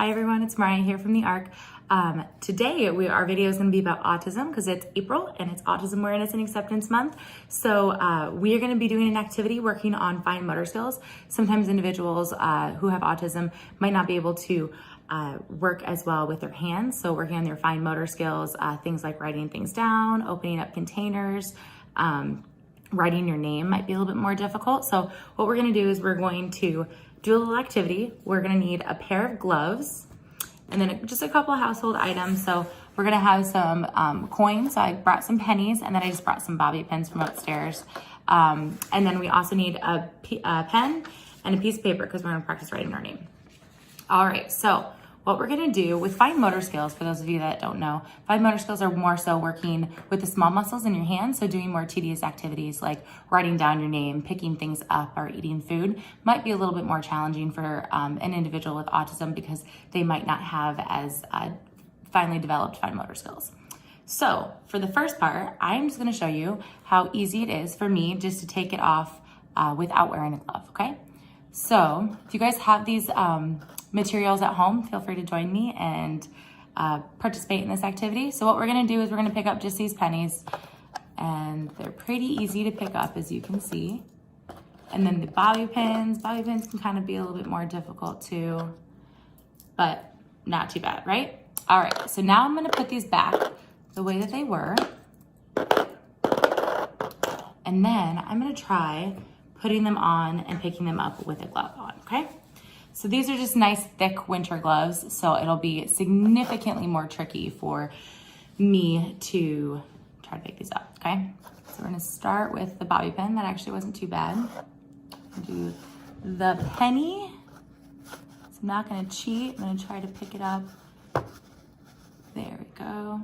Hi everyone, it's Mariah here from the ARC. Today our video is going to be about autism because it's April and it's Autism Awareness and Acceptance Month. So we are going to be doing an activity working on fine motor skills. Sometimes individuals who have autism might not be able to work as well with their hands. So working on their fine motor skills, things like writing things down, opening up containers, writing your name might be a little bit more difficult. So what we're going to do is we're going to do a little activity. We're going to need a pair of gloves and then just a couple of household items. So we're going to have some coins. So I brought some pennies and then I just brought some bobby pins from upstairs. And then we also need a pen and a piece of paper because we're going to practice writing our name. All right, so what we're gonna do with fine motor skills, for those of you that don't know, fine motor skills are more so working with the small muscles in your hands, so doing more tedious activities like writing down your name, picking things up, or eating food might be a little bit more challenging for an individual with autism because they might not have as finely developed fine motor skills. So for the first part, I'm just gonna show you how easy it is for me just to take it off without wearing a glove, okay? So if you guys have these materials at home, feel free to join me and participate in this activity. So what we're gonna do is we're gonna pick up just these pennies and they're pretty easy to pick up as you can see. And then the bobby pins can kind of be a little bit more difficult too, but not too bad, right? All right, so now I'm gonna put these back the way that they were. And then I'm gonna try putting them on and picking them up with a glove on, okay? So these are just nice thick winter gloves, so it'll be significantly more tricky for me to try to pick these up, okay? So we're gonna start with the bobby pin. That actually wasn't too bad. Do the penny. So I'm not gonna cheat, I'm gonna try to pick it up. There we go.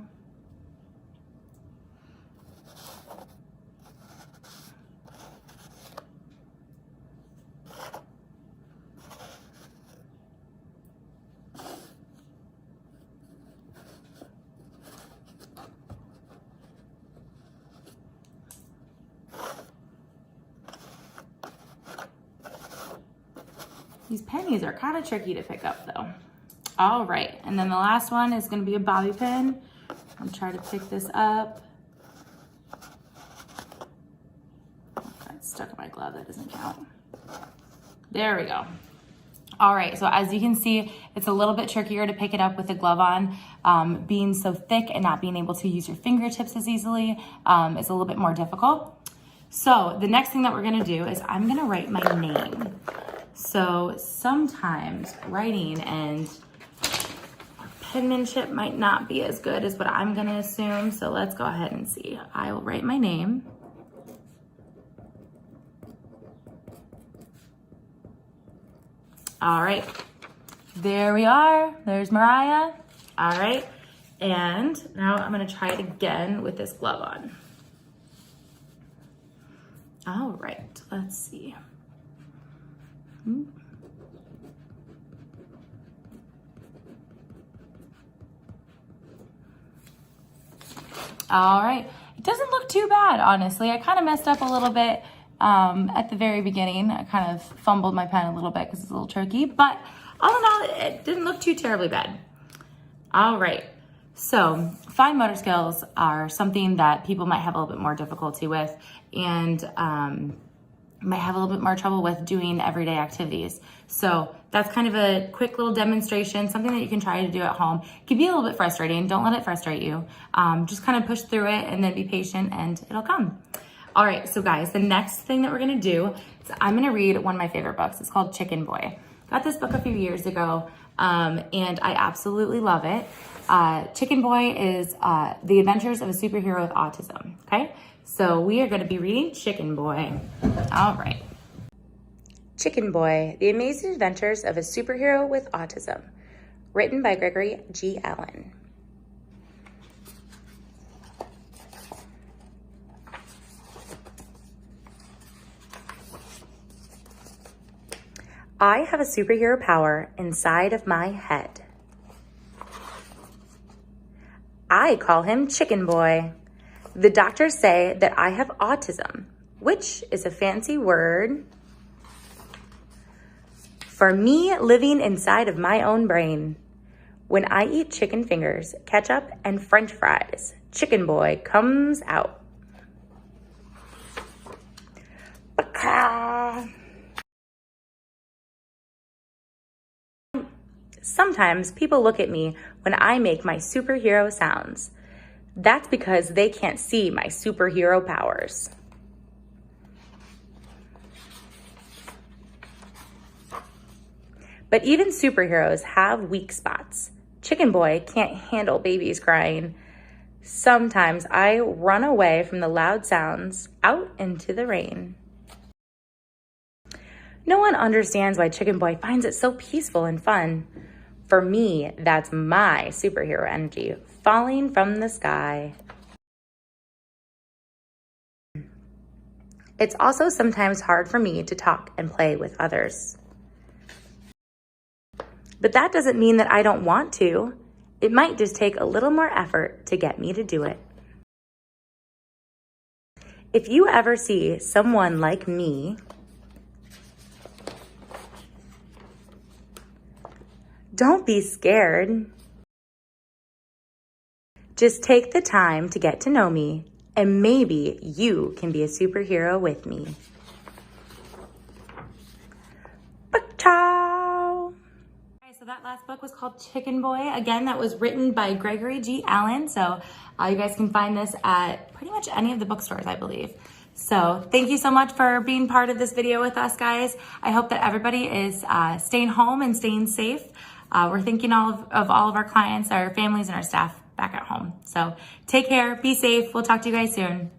These pennies are kind of tricky to pick up though. All right, and then the last one is gonna be a bobby pin. I'm trying to pick this up. That's stuck in my glove, that doesn't count. There we go. All right, so as you can see, it's a little bit trickier to pick it up with a glove on. Being so thick and not being able to use your fingertips as easily is a little bit more difficult. So the next thing that we're gonna do is I'm gonna write my name. So sometimes writing and penmanship might not be as good as what I'm gonna assume. So let's go ahead and see. I will write my name. All right, there we are. There's Mariah. All right, and now I'm gonna try it again with this glove on. All right, let's see. All right, it doesn't look too bad, honestly. I kind of messed up a little bit at the very beginning. I kind of fumbled my pen a little bit because it's a little tricky, but all in all, it didn't look too terribly bad. All right, so fine motor skills are something that people might have a little bit more difficulty with and might have a little bit more trouble with doing everyday activities. So that's kind of a quick little demonstration, something that you can try to do at home. It can be a little bit frustrating. Don't let it frustrate you. Just kind of push through it and then be patient and it'll come. All right, so guys, the next thing that we're gonna do is I'm gonna read one of my favorite books. It's called Chicken Boy. Got this book a few years ago and I absolutely love it. Chicken Boy is The Adventures of a Superhero with Autism, okay? So we are gonna be reading Chicken Boy. All right. Chicken Boy, The Amazing Adventures of a Superhero with Autism. Written by Gregory G. Allen. I have a superhero power inside of my head. I call him Chicken Boy. The doctors say that I have autism, which is a fancy word for me living inside of my own brain. When I eat chicken fingers, ketchup, and french fries, chicken boy comes out. Sometimes people look at me when I make my superhero sounds. That's because they can't see my superhero powers. But even superheroes have weak spots. Chicken boy can't handle babies crying. Sometimes I run away from the loud sounds out into the rain. No one understands why Chicken Boy finds it so peaceful and fun. For me, that's my superhero energy falling from the sky. It's also sometimes hard for me to talk and play with others. But that doesn't mean that I don't want to. It might just take a little more effort to get me to do it. If you ever see someone like me, don't be scared. Just take the time to get to know me, and maybe you can be a superhero with me. Ciao. So that last book was called Chicken Boy. Again, that was written by Gregory G. Allen. So you guys can find this at pretty much any of the bookstores, I believe. So thank you so much for being part of this video with us, guys. I hope that everybody is staying home and staying safe. We're thinking of all of our clients, our families, and our staff back at home. So take care, be safe. We'll talk to you guys soon.